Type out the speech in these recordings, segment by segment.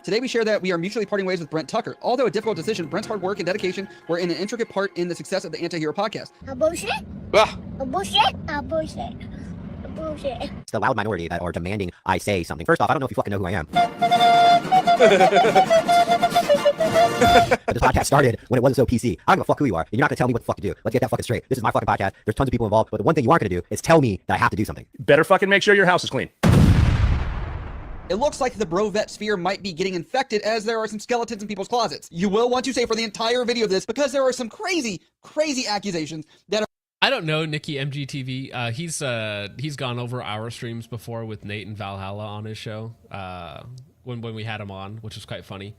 Today we share that we are mutually parting ways with Brent Tucker. Although a difficult decision, Brent's hard work and dedication were an intricate part in the success of the Antihero podcast. A bullshit? Ah. A bullshit? A bullshit. A bullshit. It's the loud minority that are demanding I say something. First off, I don't know if you fucking know who I am. But this podcast started when it wasn't so PC. I don't give a fuck who you are. And you're not gonna tell me what the fuck to do. Let's get that fucking straight. This is my fucking podcast. There's tons of people involved. But the one thing you aren't gonna do is tell me that I have to do something. Better fucking make sure your house is clean. It looks like the bro-vet sphere might be getting infected as there are some skeletons in people's closets. You will want to stay for the entire video of this because there are some crazy, crazy accusations that are I don't know Nikki MGTV. He's gone over our streams before with Nate and Valhalla on his show when we had him on, which was quite funny.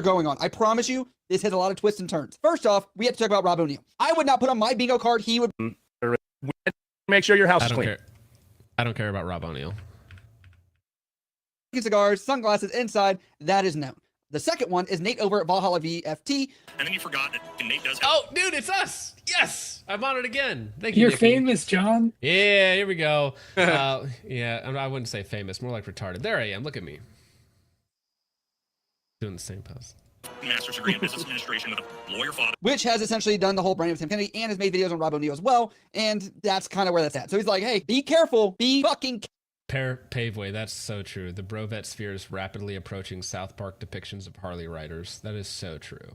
going on. I promise you, this has a lot of twists and turns. First off, we have to talk about Rob O'Neill. I would not put on my bingo card. He would Make sure your house is clean. I don't care about Rob O'Neill. Cigars, sunglasses inside. That is known. The second one is Nate over at Valhalla VFT. And then you forgot that Nate does have... Oh, dude, it's us. Yes, I'm on it again. Thank you, You're Nikki. famous, John. Yeah, here we go. Yeah, I wouldn't say famous, more like retarded. There I am. Look at me. Doing the same pose. Master's degree in business administration with a lawyer father. Which has essentially done the whole brand of Tim Kennedy and has made videos on Rob O'Neill as well. And that's kind of where that's at. So he's like, hey, be careful. Be fucking Paveway, that's so true. The Brovet sphere is rapidly approaching South Park depictions of Harley riders. That is so true.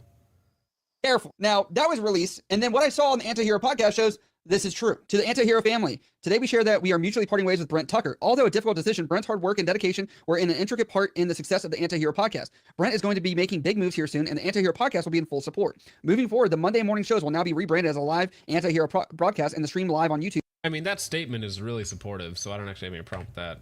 careful. Now, that was released. And then what I saw on the Antihero podcast shows this is true. To the Antihero family, today we share that we are mutually parting ways with Brent Tucker. Although a difficult decision, Brent's hard work and dedication were an intricate part in the success of the Antihero podcast. Brent is going to be making big moves here soon, and the Antihero podcast will be in full support. Moving forward, the Monday morning shows will now be rebranded as a live Antihero broadcast and the stream live on YouTube. I mean, that statement is really supportive, so I don't actually have any problem with that.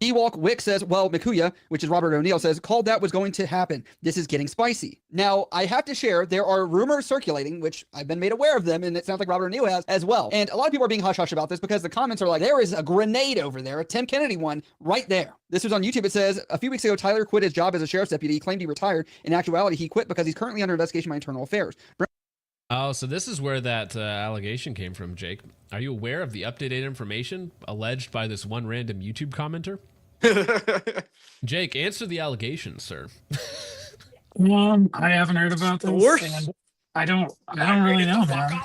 Ewalk Wick says, well, Mikuya, which is Robert O'Neill, says, called that was going to happen. This is getting spicy. Now, I have to share, there are rumors circulating, which I've been made aware of them, and it sounds like Robert O'Neill has as well. And a lot of people are being hush-hush about this because the comments are like, there is a grenade over there, a Tim Kennedy one right there. This was on YouTube. It says, a few weeks ago, Tyler quit his job as a sheriff's deputy. He claimed he retired. In actuality, he quit because he's currently under investigation by internal affairs. Oh, so this is where that allegation came from, Jake. Are you aware of the up-to-date information alleged by this one random YouTube commenter? Jake, answer the allegation, sir. I haven't heard about this. And I don't really know, man.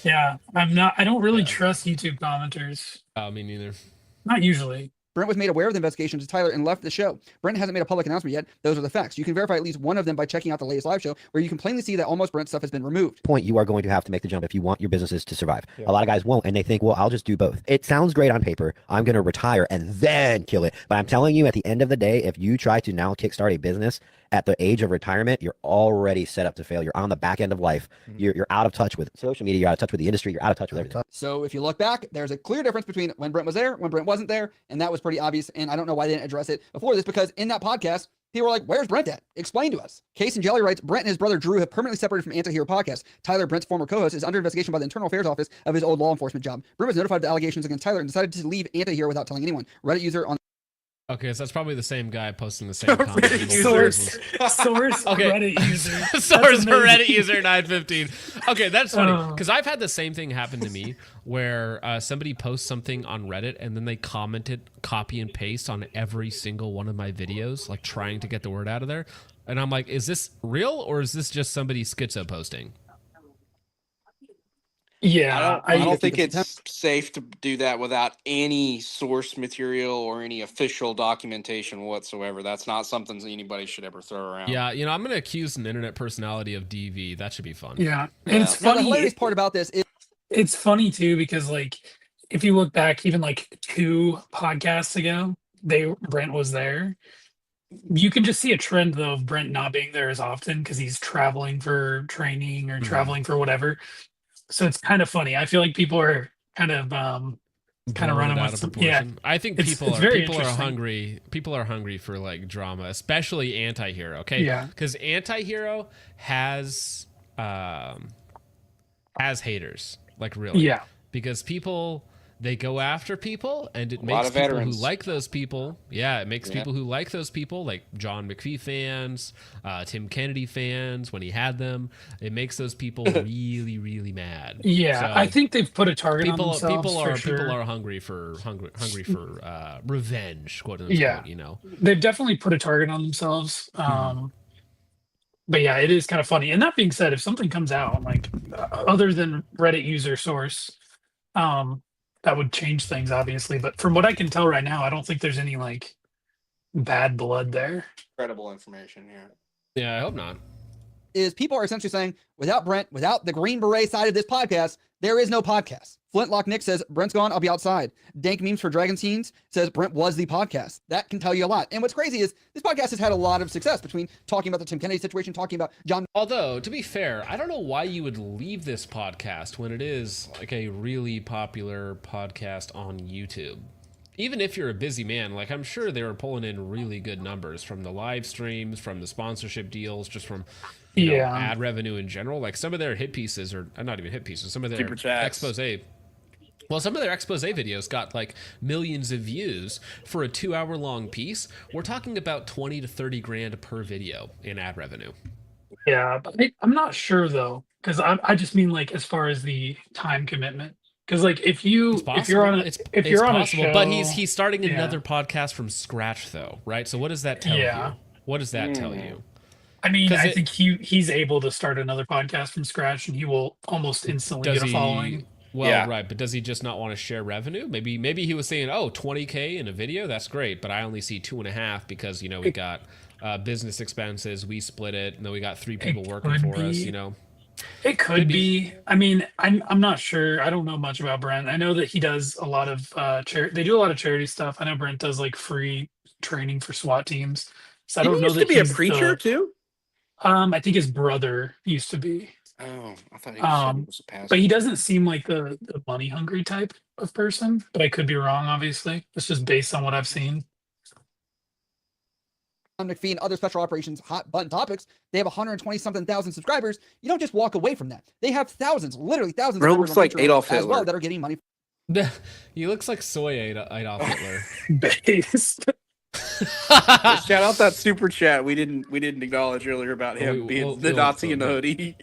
Yeah, I don't really trust YouTube commenters. Oh, me neither. Not usually. Brent was made aware of the investigation to Tyler and left the show. Brent hasn't made a public announcement yet. Those are the facts. You can verify at least one of them by checking out the latest live show, where you can plainly see that almost Brent stuff has been removed. Point, you are going to have to make the jump if you want your businesses to survive. A lot of guys won't, and they think, well, I'll just do both. It sounds great on paper. I'm going to retire and then kill it. But I'm telling you, at the end of the day, if you try to now kickstart a business at the age of retirement, you're already set up to fail. You're on the back end of life. You're out of touch with social media. You're out of touch with the industry. You're out of touch with everything. So if you look back, there's a clear difference between when Brent was there, when Brent wasn't there, and that was pretty obvious. And I don't know why they didn't address it before this, because in that podcast, people were like, where's Brent at? Explain to us. Case and Jelly writes, Brent and his brother Drew have permanently separated from Antihero podcast. Tyler, Brent's former co-host, is under investigation by the Internal Affairs Office of his old law enforcement job. Brent was notified of the allegations against Tyler and decided to leave Antihero without telling anyone. Reddit user on Okay, so that's probably the same guy posting the same comment. Source Okay. Reddit user. Source for Reddit user 915. Okay, that's funny because I've had the same thing happen to me where somebody posts something on Reddit and then they comment it, copy and paste on every single one of my videos, like trying to get the word out of there. And I'm like, is this real or is this just somebody schizo posting? Yeah, I don't think it's safe to do that without any source material or any official documentation whatsoever. That's not something that anybody should ever throw around. Yeah, you know, I'm going to accuse an internet personality of DV. That should be fun. Yeah, and it's Now, the funny. hilarious part about this is It's funny too because like if you look back even like 2 podcasts ago, Brent was there. You can just see a trend though of Brent not being there as often because he's traveling for training or traveling for whatever. So it's kind of funny. I feel like people are kind of running out with of some, proportion. I think It's people very are interesting. hungry. People are hungry for like drama, especially Antihero. Okay, Yeah. because Antihero has haters, like really. Yeah. Because people they go after people, and it A lot makes of people veterans. who like those people. Yeah, it makes people who like those people, like John McPhee fans, Tim Kennedy fans, when he had them. It makes those people really, really mad. Yeah, So I think they've put a target on people themselves for people sure. are hungry for revenge, quote unquote. Yeah. You know. They've definitely put a target on themselves. But yeah, it is kind of funny. And that being said, if something comes out like other than Reddit user source, that would change things obviously. But from what I can tell right now, I don't think there's any like bad blood there. Credible information. Yeah. Yeah, I hope not. Is people are essentially saying, without Brent, without the Green Beret side of this podcast, there is no podcast. Flintlock Nick says, Brent's gone, I'll be outside. Dank Memes for Dragon Teens says, Brent was the podcast. That can tell you a lot. And what's crazy is this podcast has had a lot of success between talking about the Tim Kennedy situation, talking about John. Although, to be fair, I don't know why you would leave this podcast when it is like a really popular podcast on YouTube. Even if you're a busy man, like I'm sure they were pulling in really good numbers from the live streams, from the sponsorship deals, just from you know, ad revenue in general. Like some of their hit pieces, or not even hit pieces, some of their expose. Well, some of their expose videos got like millions of views for a 2-hour long piece. We're talking about 20 to 30 grand per video in ad revenue. Yeah, but I'm not sure though, because I just mean like as far as the time commitment. Because like if you're on a show, but he's starting another podcast from scratch though, right? So what does that tell you? What does that tell you? I mean, I think he's able to start another podcast from scratch, and he will almost instantly get a following. Well, right, but does he just not want to share revenue? Maybe he was saying, oh, 20K in a video, that's great, but I only see 2.5 because you know we got business expenses, we split it, and then we got 3 people working for us, you know. It could be. I mean, I'm not sure. I don't know much about Brent. I know that he does a lot of they do a lot of charity stuff. I know Brent does like free training for SWAT teams. So I don't know that he used to be a preacher too. I think his brother used to be. Oh, I thought he was a pastor. But he doesn't seem like the money hungry type of person. But I could be wrong. Obviously, it's just based on what I've seen. McPhee and other special operations hot button topics, they have 120-something thousand subscribers. You don't just walk away from that. They have thousands, literally thousands. Bro looks like Adolf Hitler as well that are getting money. He looks like soy Adolf Hitler. Based. Shout out that super chat we didn't acknowledge earlier about him being the Nazi in the hoodie.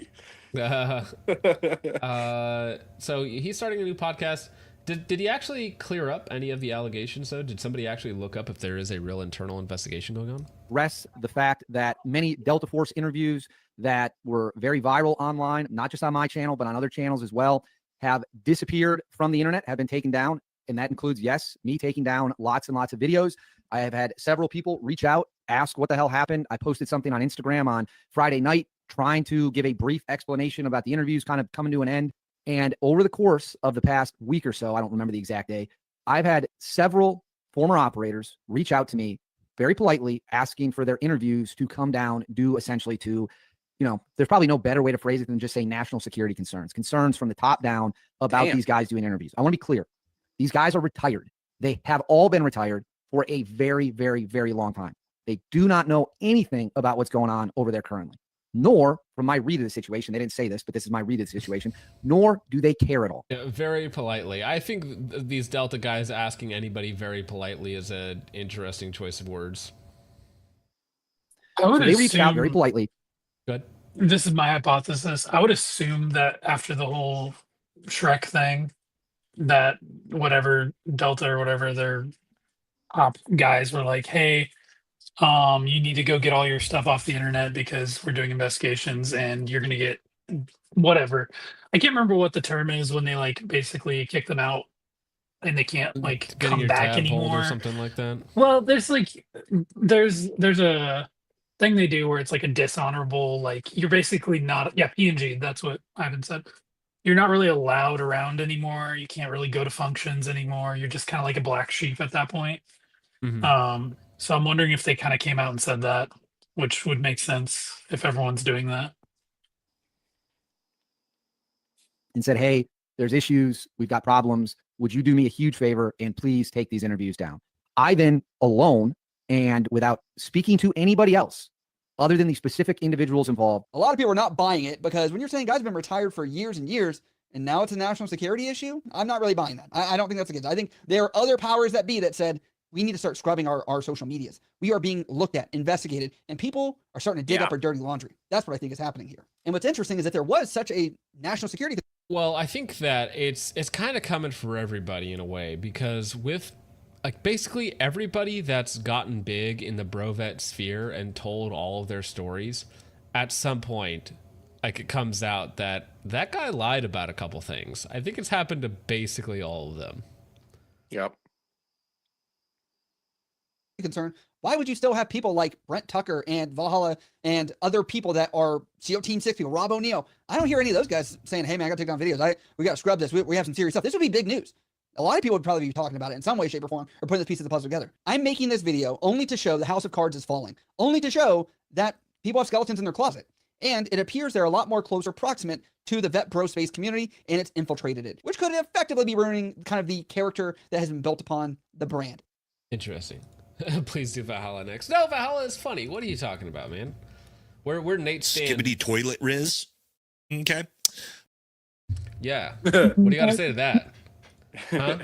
So he's starting a new podcast. Did he actually clear up any of the allegations, though? Did somebody actually look up if there is a real internal investigation going on? Rests the fact that many Delta Force interviews that were very viral online, not just on my channel, but on other channels as well, have disappeared from the internet, have been taken down. And that includes, yes, me taking down lots and lots of videos. I have had several people reach out, ask what the hell happened. I posted something on Instagram on Friday night, trying to give a brief explanation about the interviews kind of coming to an end. And over the course of the past week or so, I don't remember the exact day, I've had several former operators reach out to me very politely, asking for their interviews to come down due essentially to, you know, there's probably no better way to phrase it than just say national security concerns from the top down about these guys doing interviews. I want to be clear. These guys are retired. They have all been retired for a very, very, very long time. They do not know anything about what's going on over there currently. Nor, from my read of the situation, they didn't say this, but this is my read of the situation, nor do they care at all. Yeah, very politely. I think these Delta guys asking anybody very politely is an interesting choice of words. They reached out very politely. Good. This is my hypothesis. I would assume that after the whole Shrek thing, that whatever Delta or whatever their top guys were like, hey, you need to go get all your stuff off the internet because we're doing investigations and you're going to get whatever. I can't remember what the term is when they like basically kick them out and they can't like come back anymore or something like that. Well, there's a thing they do where it's like a dishonorable, like you're basically not, PNG, that's what Ivan said. You're not really allowed around anymore. You can't really go to functions anymore. You're just kind of like a black sheep at that point. Mm-hmm. So I'm wondering if they kind of came out and said that, which would make sense if everyone's doing that. And said, hey, there's issues. We've got problems. Would you do me a huge favor and please take these interviews down? I then, alone and without speaking to anybody else other than the specific individuals involved. A lot of people are not buying it because when you're saying guys have been retired for years and years, and now it's a national security issue. I'm not really buying that. I don't think that's the case. I think there are other powers that be that said, we need to start scrubbing our social medias. We are being looked at, investigated, and people are starting to dig up our dirty laundry. That's what I think is happening here. And what's interesting is that there was such a national security. Well, I think that it's kind of coming for everybody in a way, because with like basically everybody that's gotten big in the Brovet sphere and told all of their stories, at some point, like it comes out that that guy lied about a couple things. I think it's happened to basically all of them. Yep. Concern. Why would you still have people like Brent Tucker and Valhalla and other people that are CO Team 6 people, Rob O'Neill? I don't hear any of those guys saying, hey man, I gotta take down videos. We gotta scrub this. We have some serious stuff. This would be big news. A lot of people would probably be talking about it in some way, shape, or form, or putting this piece of the puzzle together. I'm making this video only to show the House of Cards is falling, only to show that people have skeletons in their closet. And it appears they're a lot more closer proximate to the vet bro space community, and it's infiltrated it, which could effectively be ruining kind of the character that has been built upon the brand. Interesting. Please do Valhalla next. No, Valhalla is funny. What are you talking about, man? Where Nate stands? Skibbity toilet Riz. Okay. Yeah. What do you got to say to that? Huh?